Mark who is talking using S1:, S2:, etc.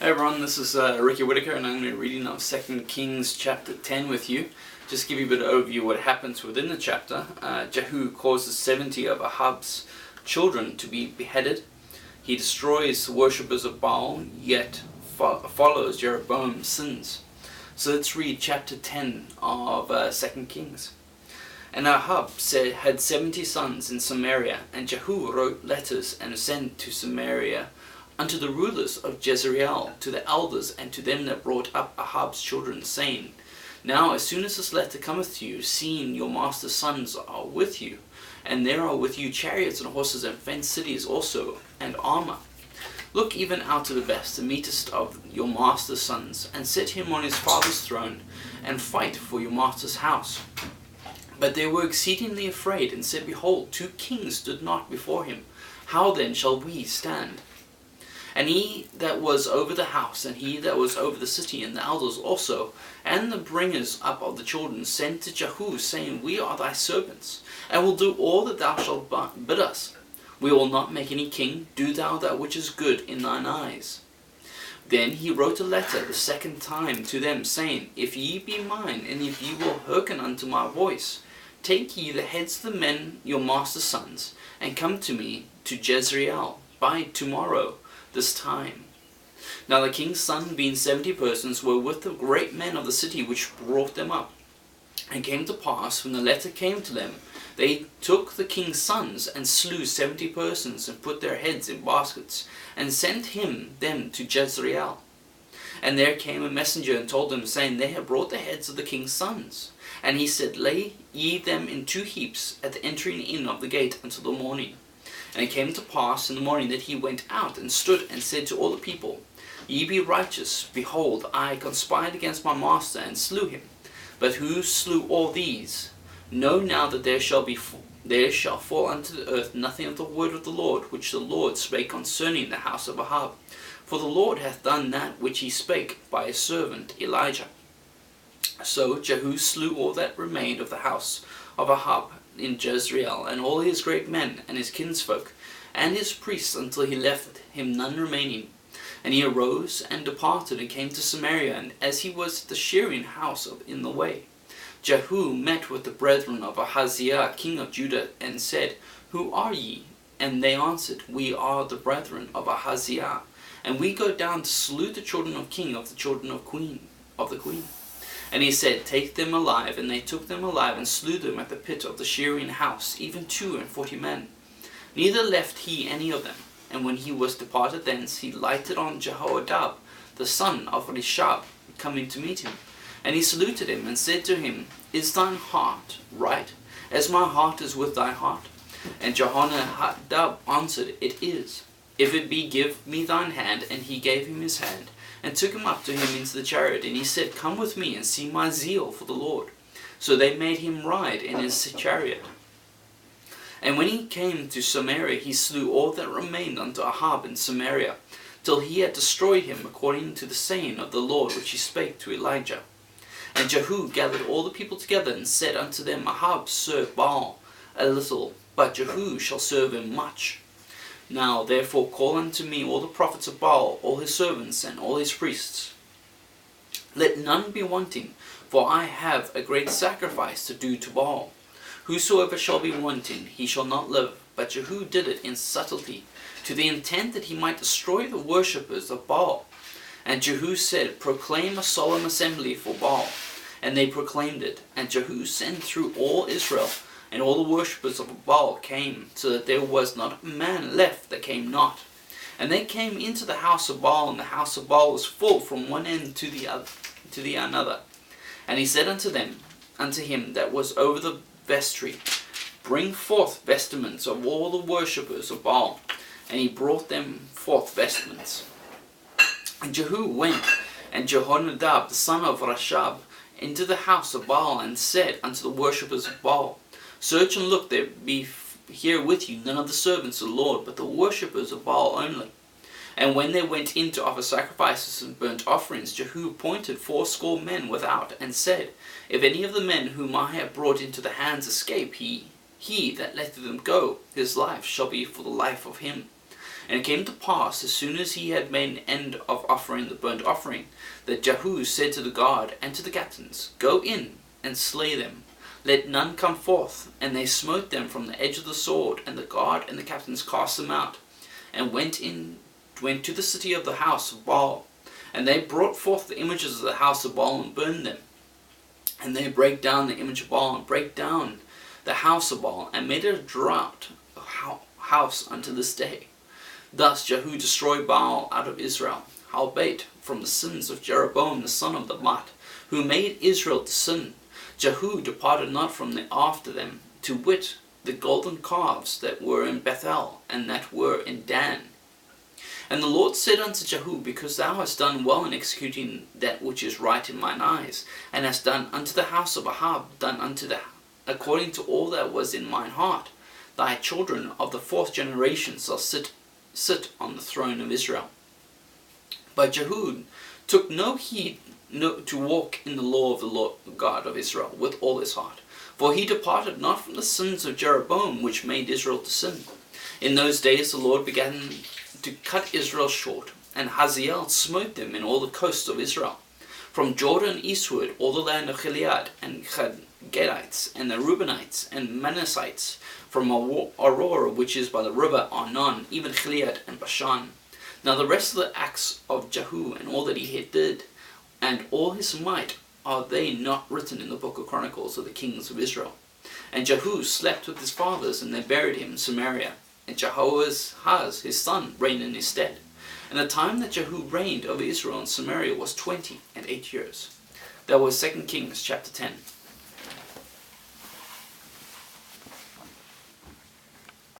S1: Hey everyone, this is Ricky Whitaker, and I'm going to be reading of 2 Kings chapter 10 with you. Just to give you a bit of overview of what happens within the chapter. Jehu causes 70 of Ahab's children to be beheaded. He destroys the worshippers of Baal, yet follows Jeroboam's sins. So let's read chapter 10 of 2 Kings. And Ahab had 70 sons in Samaria, and Jehu wrote letters and sent to Samaria unto the rulers of Jezreel, to the elders, and to them that brought up Ahab's children, saying, Now as soon as this letter cometh to you, seeing your master's sons are with you, and there are with you chariots and horses and fenced cities also, and armour, look even out to the best, the meetest of your master's sons, and set him on his father's throne, and fight for your master's house. But they were exceedingly afraid, and said, Behold, 2 kings stood not before him. How then shall we stand? And he that was over the house, and he that was over the city, and the elders also, and the bringers up of the children, sent to Jehu, saying, We are thy servants, and will do all that thou shalt bid us. We will not make any king. Do thou that which is good in thine eyes. Then he wrote a letter the second time to them, saying, If ye be mine, and if ye will hearken unto my voice, take ye the heads of the men your master's sons, and come to me to Jezreel by tomorrow this time. Now the king's son, being 70 persons, were with the great men of the city which brought them up. And came to pass, when the letter came to them, they took the king's sons, and slew 70 persons, and put their heads in baskets, and sent them to Jezreel. And there came a messenger, and told them, saying, They have brought the heads of the king's sons. And he said, Lay ye them in 2 heaps at the entering in of the gate until the morning. And it came to pass in the morning that he went out, and stood, and said to all the people, Ye be righteous. Behold, I conspired against my master, and slew him. But who slew all these? Know now that there shall fall unto the earth nothing of the word of the Lord, which the Lord spake concerning the house of Ahab. For the Lord hath done that which he spake by his servant Elijah. So Jehu slew all that remained of the house of Ahab in Jezreel, and all his great men, and his kinsfolk, and his priests, until he left him none remaining. And he arose and departed, and came to Samaria, and as he was at the shearing house in the way, Jehu met with the brethren of Ahaziah king of Judah, and said, Who are ye? And they answered, We are the brethren of Ahaziah, and we go down to salute the children of king of the children of the queen. And he said, Take them alive. And they took them alive, and slew them at the pit of the shearing house, even 42 men. Neither left he any of them. And when he was departed thence, he lighted on Jehoadab, the son of Rishab, coming to meet him. And he saluted him, and said to him, Is thine heart right, as my heart is with thy heart? And Jehoadab answered, It is. If it be, give me thine hand. And he gave him his hand, and took him up to him into the chariot. And he said, Come with me, and see my zeal for the Lord. So they made him ride in his chariot. And when he came to Samaria, he slew all that remained unto Ahab in Samaria, till he had destroyed him, according to the saying of the Lord which he spake to Elijah. And Jehu gathered all the people together, and said unto them, Ahab served Baal a little, but Jehu shall serve him much. Now therefore call unto me all the prophets of Baal, all his servants, and all his priests. Let none be wanting, for I have a great sacrifice to do to Baal. Whosoever shall be wanting, he shall not live. But Jehu did it in subtlety, to the intent that he might destroy the worshippers of Baal. And Jehu said, Proclaim a solemn assembly for Baal. And they proclaimed it. And Jehu sent through all Israel, and all the worshippers of Baal came, so that there was not a man left that came not. And they came into the house of Baal, and the house of Baal was full from one end to the another. And he said unto him that was over the vestry, Bring forth vestments of all the worshippers of Baal. And he brought them forth vestments. And Jehu went, and Jehonadab the son of Rashab, into the house of Baal, and said unto the worshippers of Baal, Search and look, there be here with you none of the servants of the Lord, but the worshippers of Baal only. And when they went in to offer sacrifices and burnt offerings, Jehu appointed 80 men without, and said, If any of the men whom I have brought into the hands escape, he that letteth them go, his life shall be for the life of him. And it came to pass, as soon as he had made an end of offering the burnt offering, that Jehu said to the guard and to the captains, Go in and slay them, let none come forth. And they smote them from the edge of the sword, and the guard and the captains cast them out, and went to the city of the house of Baal. And they brought forth the images of the house of Baal and burned them. And they brake down the image of Baal, and brake down the house of Baal, and made it a draught house unto this day. Thus Jehu destroyed Baal out of Israel, howbeit from the sins of Jeroboam the son of Nebat, who made Israel to sin, Jehu departed not from after them, to wit, the golden calves that were in Bethel, and that were in Dan. And the Lord said unto Jehu, Because thou hast done well in executing that which is right in mine eyes, and hast done unto the house of Ahab, according to all that was in mine heart, thy children of the fourth generation shall sit on the throne of Israel. But Jehu took no heed to walk in the law of the Lord God of Israel with all his heart, for he departed not from the sins of Jeroboam, which made Israel to sin. In those days the Lord began to cut Israel short, and Hazael smote them in all the coasts of Israel, from Jordan eastward, all the land of Gilead, and Gadites, and the Reubenites, and Manassites, from Aurora, which is by the river Arnon, even Gilead and Bashan. Now the rest of the acts of Jehu, and all that he did, and all his might, are they not written in the book of Chronicles of the kings of Israel? And Jehu slept with his fathers, and they buried him in Samaria. And Jehoahaz his son reigned in his stead. And the time that Jehu reigned over Israel and Samaria was 28 years. That was 2 Kings chapter 10.